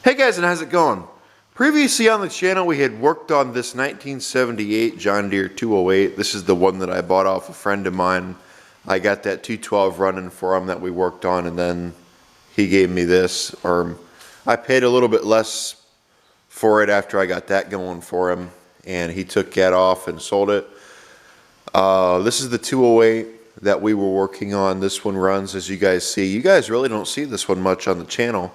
Hey guys, and how's it going? Previously on the channel we had worked on this 1978 John Deere 208. This is the one that I bought off a friend of mine. I got that 212 running for him that we worked on, and then he gave me this, or I paid a little bit less for it after I got that going for him, and he took that off and sold it. This is the 208 that we were working on. This one runs, as you guys see. You guys really don't see this one much on the channel.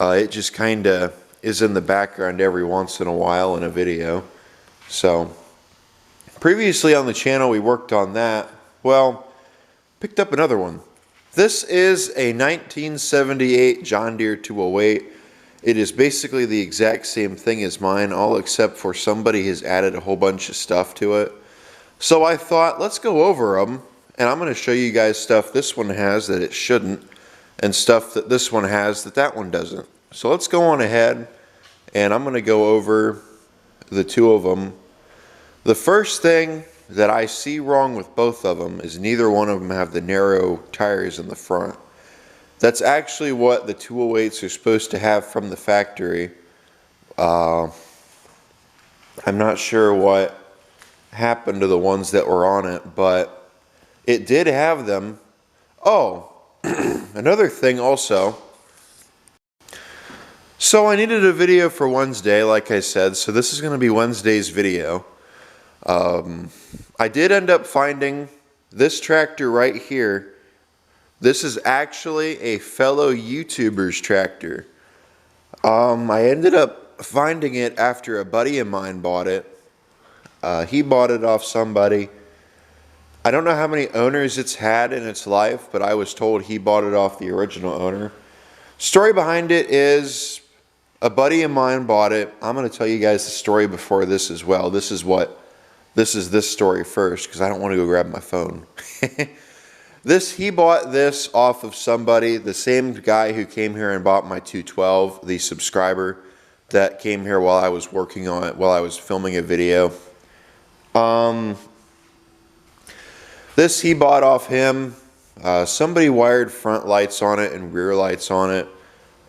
It just kind of is in the background every once in a while in a video. So previously on the channel we worked on that. Well, picked up another one. This is a 1978 John Deere 208. It is basically the exact same thing as mine, all except for somebody has added a whole bunch of stuff to it. So I thought, let's go over them, and I'm going to show you guys stuff this one has that it shouldn't, and stuff that this one has that that one doesn't. So let's go on ahead, and I'm going to go over the two of them. The first thing that I see wrong with both of them is neither one of them have the narrow tires in the front. That's actually what the 208s are supposed to have from the factory. I'm not sure what happened to the ones that were on it, but it did have them. Oh, another thing also. So I needed a video for Wednesday, like I said, so this is going to be Wednesday's video. I did end up finding this tractor right here. This is actually a fellow YouTuber's tractor. I ended up finding it after a buddy of mine bought it. He bought it off somebody. I don't know how many owners it's had in its life, but I was told he bought it off the original owner. Story behind it is a buddy of mine bought it. I'm going to tell you guys the story before this as well. This is this story first, because I don't want to go grab my phone. He bought this off of somebody, the same guy who came here and bought my 212, the subscriber that came here while I was working on it, while I was filming a video. This he bought off him. Somebody wired front lights on it and rear lights on it,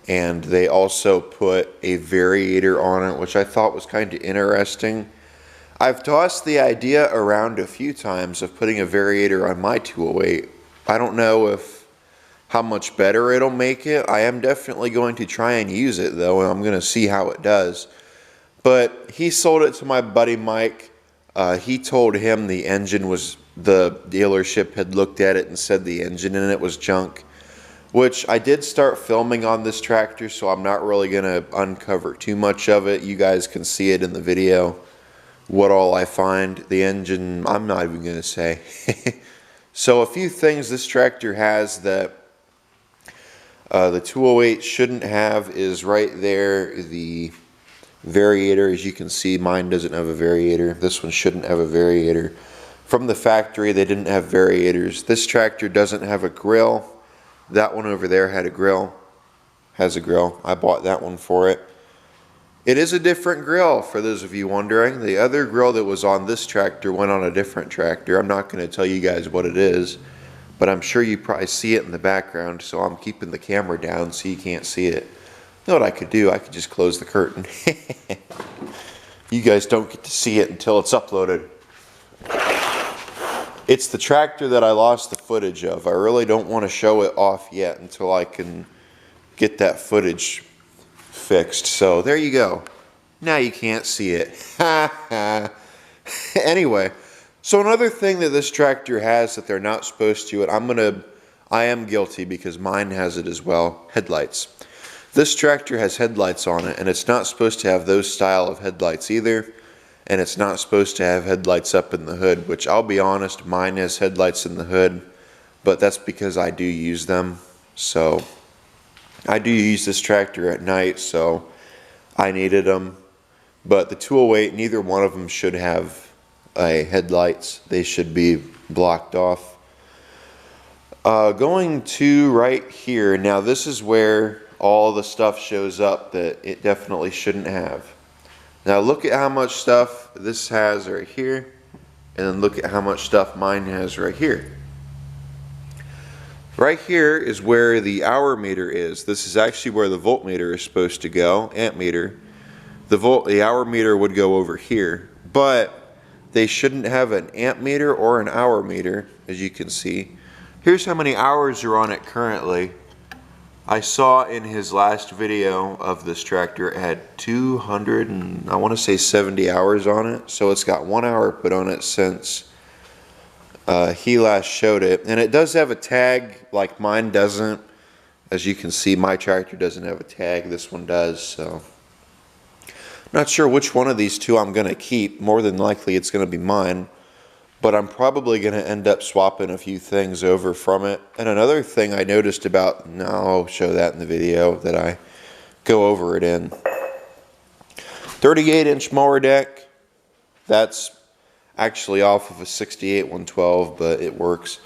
and they also put a variator on it, which I thought was kind of interesting. I've tossed the idea around a few times of putting a variator on my 208. I don't know how much better it'll make it. I am definitely going to try and use it though, and I'm going to see how it does. But he sold it to my buddy Mike. He told him the engine was, the dealership had looked at it and said the engine in it was junk, which I did start filming on this tractor, so I'm not really going to uncover too much of it. You guys can see it in the video, what all I find. The engine, I'm not even going to say. So a few things this tractor has that the 208 shouldn't have is right there, the variator. As you can see, mine doesn't have a variator. This one shouldn't have a variator. From the factory, they didn't have variators. This tractor doesn't have a grill. That one over there had a grill, has a grill. I bought that one for it. It is a different grill, for those of you wondering. The other grill that was on this tractor went on a different tractor. I'm not going to tell you guys what it is, but I'm sure you probably see it in the background, so I'm keeping the camera down so you can't see it. You know what I could do? I could just close the curtain. You guys don't get to see it until it's uploaded. It's the tractor that I lost the footage of. I really don't want to show it off yet until I can get that footage fixed. So there you go. Now you can't see it. Anyway, so another thing that this tractor has that they're not supposed to, and I am guilty because mine has it as well, headlights. This tractor has headlights on it, and it's not supposed to have those style of headlights either. And it's not supposed to have headlights up in the hood, which I'll be honest, mine has headlights in the hood, but that's because I do use them. So I do use this tractor at night, so I needed them. But the 208, neither one of them should have headlights. They should be blocked off. Going to right here, now this is where all the stuff shows up that it definitely shouldn't have. Now look at how much stuff this has right here, and then look at how much stuff mine has right here. Right here is where the hour meter is. This is actually where the voltmeter is supposed to go, amp meter. The hour meter would go over here, but they shouldn't have an amp meter or an hour meter, as you can see. Here's how many hours are on it currently. I saw in his last video of this tractor it had 200 and I want to say 70 hours on it. So it's got 1 hour put on it since he last showed it. And it does have a tag, like mine doesn't. As you can see, my tractor doesn't have a tag. This one does. So not sure which one of these two I'm going to keep. More than likely it's going to be mine. But I'm probably going to end up swapping a few things over from it. And another thing I noticed about, no, I'll show that in the video that I go over it in. 38-inch mower deck. That's actually off of a 68 112, but it works.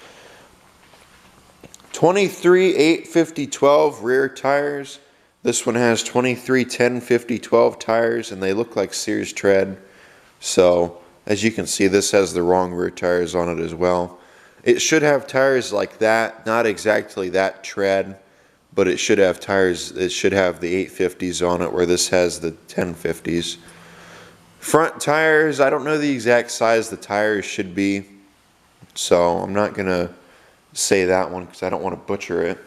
23 8 50 12 rear tires. This one has 23 10 50 12 tires, and they look like Sears tread. So as you can see, this has the wrong rear tires on it as well. It should have tires like that, not exactly that tread, but it should have tires, it should have the 850s on it, where this has the 1050s. Front tires, I don't know the exact size the tires should be, so I'm not going to say that one because I don't want to butcher it.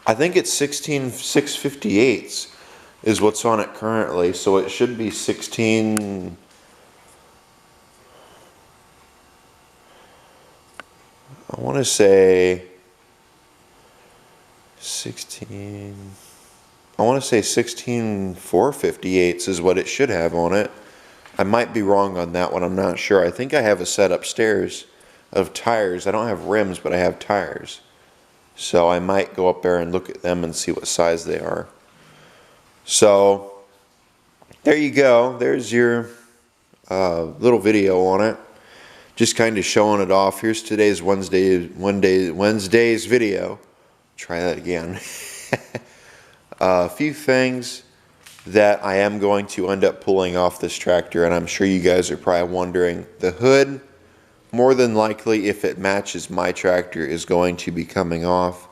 I think it's 16 658s is what's on it currently, so it should be 16... I want to say 16 458s is what it should have on it. I might be wrong on that one, I'm not sure. I think I have a set upstairs of tires. I don't have rims, but I have tires. So I might go up there and look at them and see what size they are. So there you go. There's your little video on it. Just kind of showing it off. Here's today's Wednesday's video. Try that again. A few things that I am going to end up pulling off this tractor, and I'm sure you guys are probably wondering. The hood, more than likely, if it matches my tractor, is going to be coming off.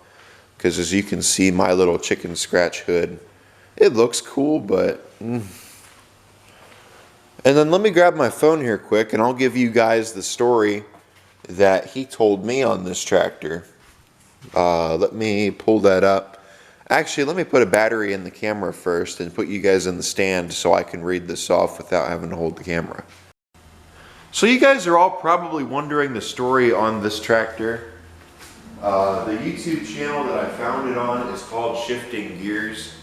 Because as you can see, my little chicken scratch hood, it looks cool, but... And then let me grab my phone here quick and I'll give you guys the story that he told me on this tractor. Let me pull that up. Actually, let me put a battery in the camera first and put you guys in the stand so I can read this off without having to hold the camera. So you guys are all probably wondering the story on this tractor. The YouTube channel that I found it on is called Shifting Gears.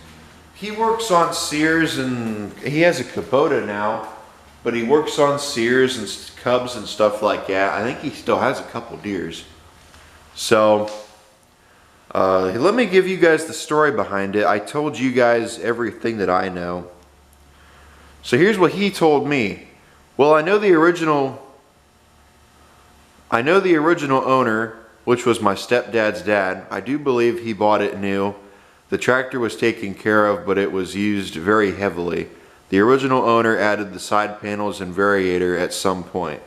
He works on Sears and he has a Kubota now. But he works on Sears and Cubs and stuff like that. I think he still has a couple Deeres. So, let me give you guys the story behind it. I told you guys everything that I know. So here's what he told me. Well, I know the original owner, which was my stepdad's dad. I do believe he bought it new. The tractor was taken care of, but it was used very heavily. The original owner added the side panels and variator at some point.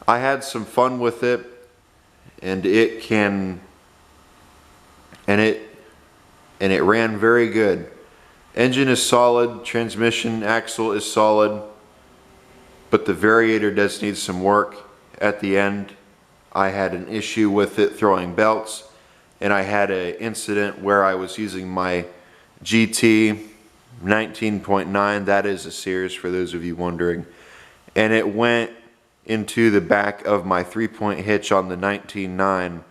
I had some fun with it, and it ran very good. Engine is solid, transmission axle is solid, but the variator does need some work. At the end, I had an issue with it throwing belts, and I had an incident where I was using my GT 19.9, that is a Sears for those of you wondering, and it went into the back of my 3-point hitch on the 19.9,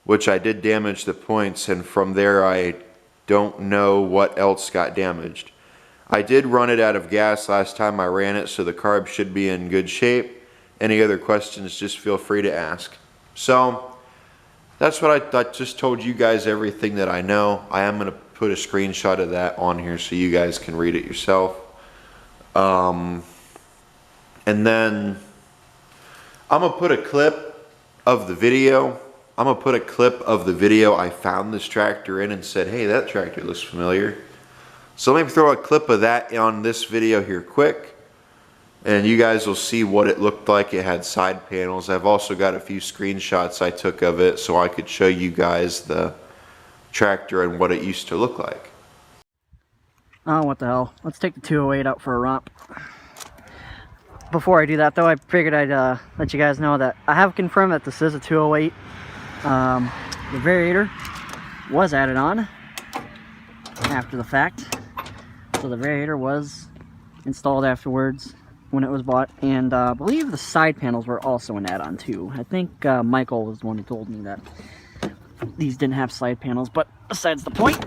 which I did damage the points, and from there I don't know what else got damaged. I did run it out of gas last time I ran it, so the carb should be in good shape. Any other questions, just feel free to ask. So that's what I just told you guys everything that I know. I am going to put a screenshot of that on here so you guys can read it yourself. And then I'm going to put a clip of the video. I'm going to put a clip of the video I found this tractor in and said, hey, that tractor looks familiar. So let me throw a clip of that on this video here quick. and you guys will see what it looked like. It had side panels. I've also got a few screenshots I took of it so I could show you guys the tractor and what it used to look like. Oh, what the hell. Let's take the 208 out for a romp. Before I do that though, I figured I'd let you guys know that I have confirmed that this is a 208. The variator was added on after the fact. So the variator was installed afterwards when it was bought, and I believe the side panels were also an add-on too. I think Michael was the one who told me that these didn't have side panels, but besides the point,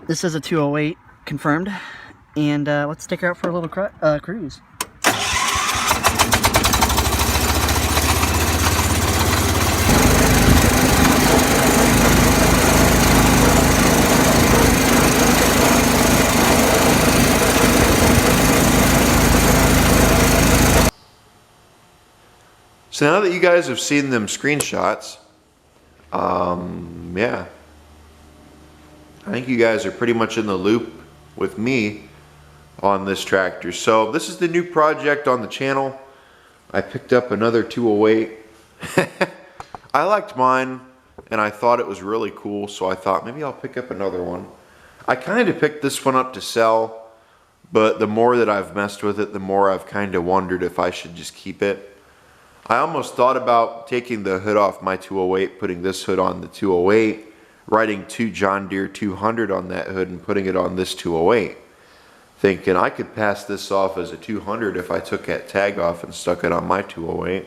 this is a 208 confirmed, and let's take her out for a little cruise. So now that you guys have seen them screenshots, yeah, I think you guys are pretty much in the loop with me on this tractor. So this is the new project on the channel. I picked up another 208. I liked mine and I thought it was really cool, so I thought maybe I'll pick up another one. I kind of picked this one up to sell, but the more that I've messed with it, the more I've kind of wondered if I should just keep it. I almost thought about taking the hood off my 208, putting this hood on the 208, writing 2 John Deere 200 on that hood and putting it on this 208. Thinking I could pass this off as a 200 if I took that tag off and stuck it on my 208.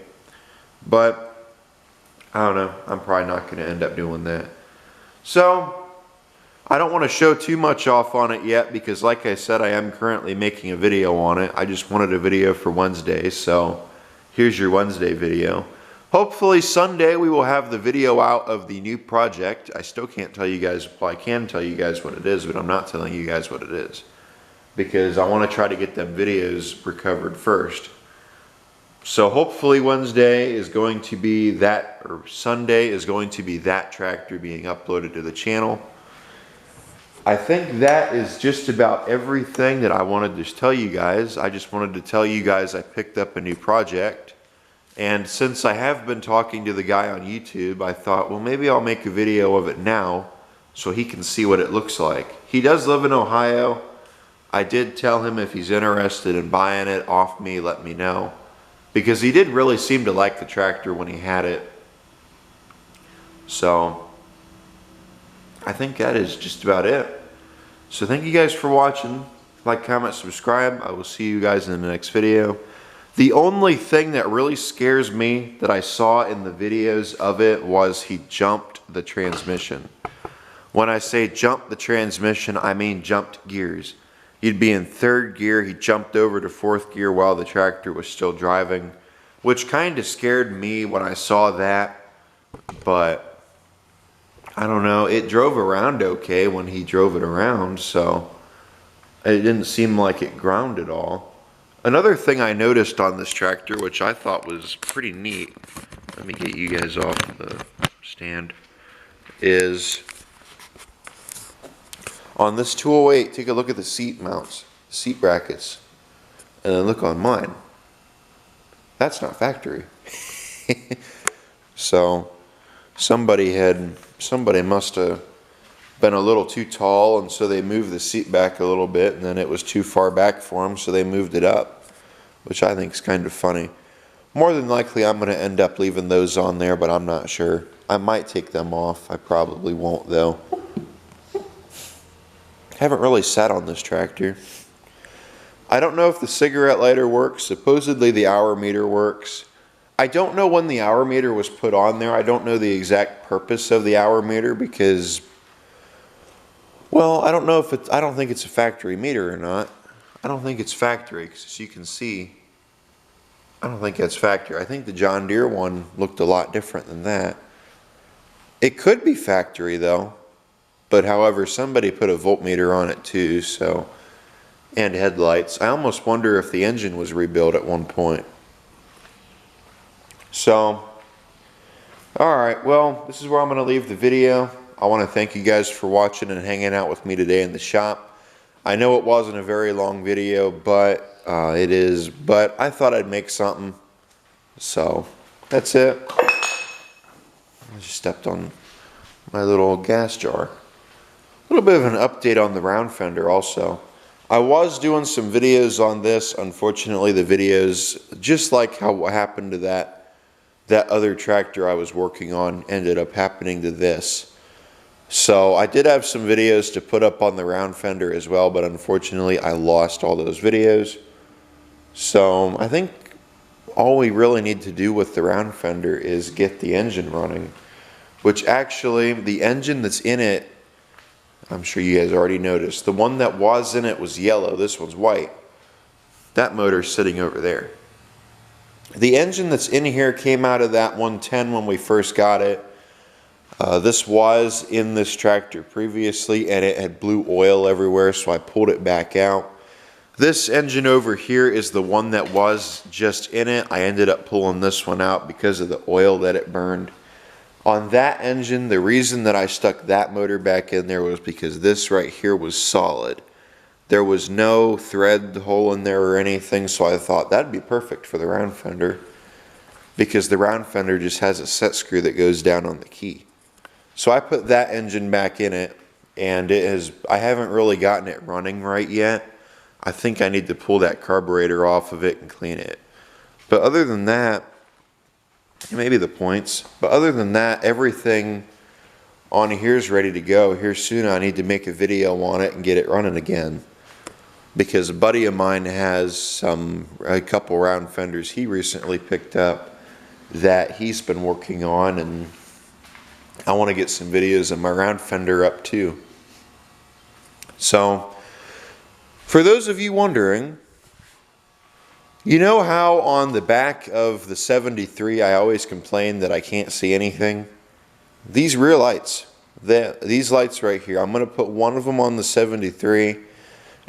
But I don't know, I'm probably not going to end up doing that. So I don't want to show too much off on it yet because like I said, I am currently making a video on it. I just wanted a video for Wednesday, so here's your Wednesday video. Hopefully Sunday we will have the video out of the new project. I still can't tell you guys, well I can tell you guys what it is, but I'm not telling you guys what it is. Because I want to try to get them videos recovered first. So hopefully Wednesday is going to be that, or Sunday is going to be that tractor being uploaded to the channel. I think that is just about everything that I wanted to tell you guys. I just wanted to tell you guys I picked up a new project. And since I have been talking to the guy on YouTube, I thought, well, maybe I'll make a video of it now so he can see what it looks like. He does live in Ohio. I did tell him if he's interested in buying it off me, let me know. Because he did really seem to like the tractor when he had it. So I think that is just about it. So thank you guys for watching. Like, comment, subscribe. I will see you guys in the next video. The only thing that really scares me that I saw in the videos of it was he jumped the transmission. When I say jumped the transmission, I mean jumped gears. You'd be in 3rd gear, he jumped over to 4th gear while the tractor was still driving, which kind of scared me when I saw that, but I don't know, it drove around okay when he drove it around, so it didn't seem like it ground at all. Another thing I noticed on this tractor, which I thought was pretty neat, let me get you guys off the stand, is on this 208, take a look at the seat mounts, seat brackets, and then look on mine. That's not factory. So somebody must have been a little too tall, and so they moved the seat back a little bit, and then it was too far back for them, so they moved it up, which I think is kind of funny. More than likely I'm going to end up leaving those on there, but I'm not sure. I might take them off. I probably won't though. Haven't really sat on this tractor. I don't know if the cigarette lighter works. Supposedly the hour meter works. I don't know when the hour meter was put on there. I don't know the exact purpose of the hour meter because, well, I don't know if it's, I don't think it's a factory meter or not. I don't think it's factory because as you can see, I don't think that's factory. I think the John Deere one looked a lot different than that. It could be factory though. But however, somebody put a voltmeter on it too, so, and headlights. I almost wonder if the engine was rebuilt at one point. So, alright, well, this is where I'm going to leave the video. I want to thank you guys for watching and hanging out with me today in the shop. I know it wasn't a very long video, but it is, but I thought I'd make something. So that's it. I just stepped on my little gas jar. A little bit of an update on the round fender also. I was doing some videos on this. Unfortunately, the videos, just like what happened to that other tractor I was working on, ended up happening to this. So I did have some videos to put up on the round fender as well, but unfortunately I lost all those videos. So I think all we really need to do with the round fender is get the engine running, which actually the engine that's in it, I'm sure you guys already noticed, the one that was in it was yellow, this one's white. That motor's sitting over there. The engine that's in here came out of that 110 when we first got it. This was in this tractor previously and it had blue oil everywhere, so I pulled it back out. This engine over here is the one that was just in it. I ended up pulling this one out because of the oil that it burned. On that engine, the reason that I stuck that motor back in there was because this right here was solid. There was no thread hole in there or anything, so I thought that'd be perfect for the round fender, because the round fender just has a set screw that goes down on the key. So I put that engine back in it, and I haven't really gotten it running right yet. I think I need to pull that carburetor off of it and clean it. But other than that, maybe the points, but other than that, everything on here is ready to go. Here soon I need to make a video on it and get it running again, because a buddy of mine has a couple round fenders he recently picked up that he's been working on, and I want to get some videos of my round fender up too. So for those of you wondering, you know how on the back of the 73 I always complain that I can't see anything? These rear lights, these lights right here, I'm going to put one of them on the 73,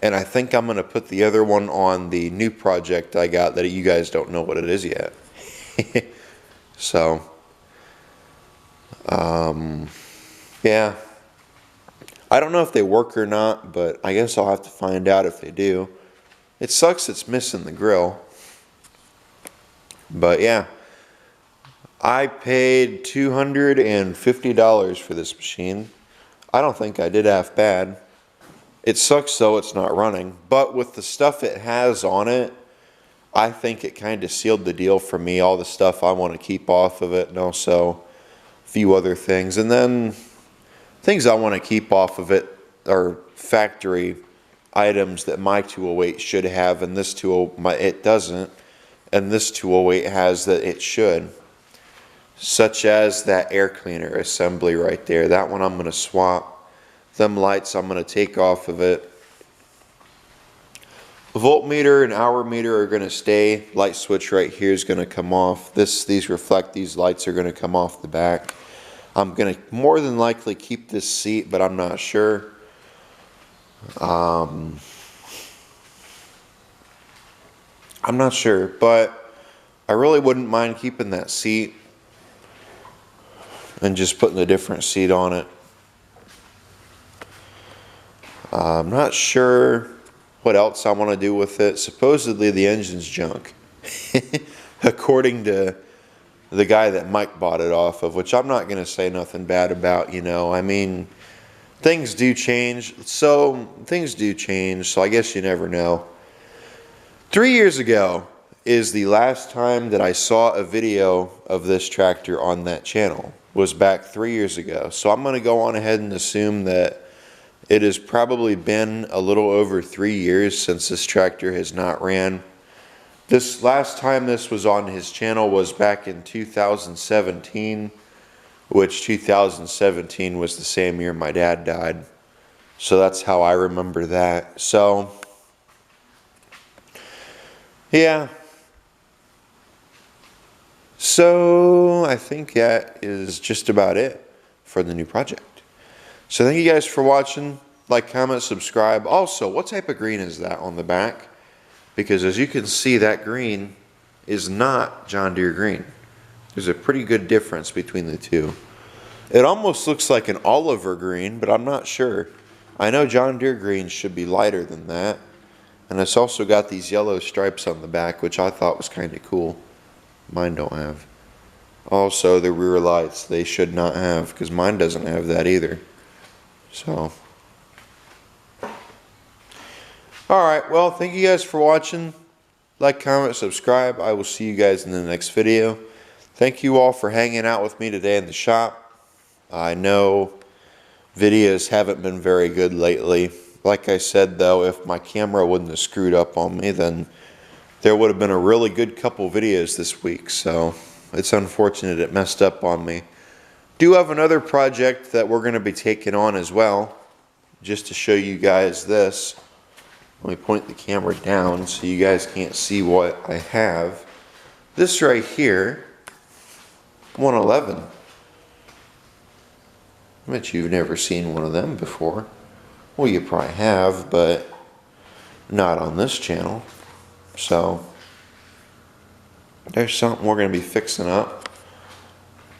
and I think I'm going to put the other one on the new project I got that you guys don't know what it is yet. So, yeah. I don't know if they work or not, but I guess I'll have to find out if they do. It sucks it's missing the grill. But yeah, I paid $250 for this machine. I don't think I did half bad. It sucks though it's not running, but with the stuff it has on it, I think it kind of sealed the deal for me. All the stuff I want to keep off of it, and also a few other things. And then things I want to keep off of it are factory items that my 208 should have, and this 208 it doesn't, and this 208 has that it should, such as that air cleaner assembly right there. That one I'm going to swap. Them lights I'm going to take off of it. Voltmeter and hour meter are going to stay. Light switch right here is going to come off. These lights are going to come off the back. I'm going to more than likely keep this seat, but I'm not sure. I'm not sure, but I really wouldn't mind keeping that seat and just putting a different seat on it. I'm not sure what else I want to do with it. Supposedly the engine's junk, according to the guy that Mike bought it off of, which I'm not going to say nothing bad about, you know. I mean, things do change, so I guess you never know. 3 years ago is the last time that I saw a video of this tractor on that channel, was back 3 years ago. So I'm going to go on ahead and assume that it has probably been a little over 3 years since this tractor has not ran. This last time this was on his channel was back in 2017, which 2017 was the same year my dad died. So that's how I remember that. So, yeah. So I think that is just about it for the new project. So thank you guys for watching. Like, comment, subscribe. Also, what type of green is that on the back? Because as you can see, that green is not John Deere green. There's a pretty good difference between the two. It almost looks like an Oliver green, but I'm not sure. I know John Deere green should be lighter than that. And it's also got these yellow stripes on the back, which I thought was kind of cool. Mine don't have. Also, the rear lights, they should not have, because mine doesn't have that either. So, alright, well, thank you guys for watching. Like, comment, subscribe. I will see you guys in the next video. Thank you all for hanging out with me today in the shop. I know videos haven't been very good lately. Like I said, though, if my camera wouldn't have screwed up on me, then there would have been a really good couple videos this week. So, it's unfortunate it messed up on me. Do have another project that we're going to be taking on as well. Just to show you guys this. Let me point the camera down so you guys can't see what I have. This right here, 111. I bet you've never seen one of them before. Well, you probably have, but not on this channel. So, there's something we're going to be fixing up.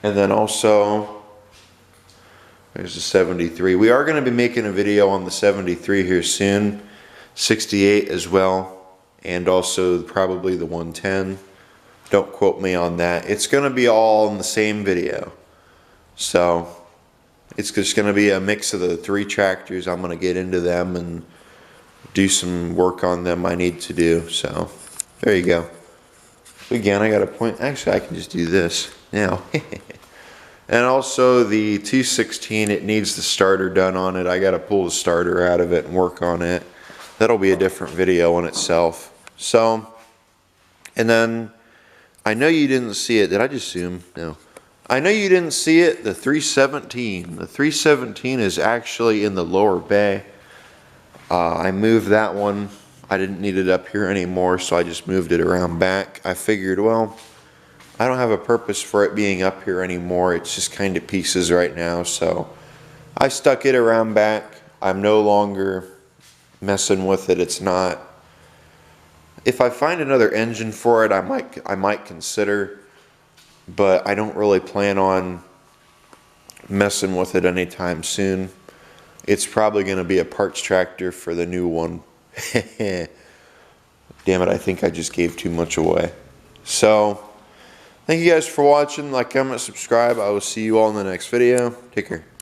And then also, there's the 73. We are going to be making a video on the 73 here soon. 68 as well. And also probably the 110. Don't quote me on that. It's going to be all in the same video. So, it's just going to be a mix of the three tractors. I'm going to get into them and do some work on them I need to do. So, there you go. Again, I got a point. Actually, I can just do this now. And also the 216, it needs the starter done on it. I got to pull the starter out of it and work on it. That'll be a different video in itself. So, and then I know you didn't see it. Did I just zoom? No. I know you didn't see it. The 317. The 317 is actually in the lower bay. I moved that one. I didn't need it up here anymore, so I just moved it around back. I figured, well, I don't have a purpose for it being up here anymore. It's just kind of pieces right now, so I stuck it around back. I'm no longer messing with it. It's not. If I find another engine for it, I might consider, but I don't really plan on messing with it anytime soon. It's probably going to be a parts tractor for the new one. Damn it, I think I just gave too much away. So, thank you guys for watching. Like, comment, subscribe. I will see you all in the next video. Take care.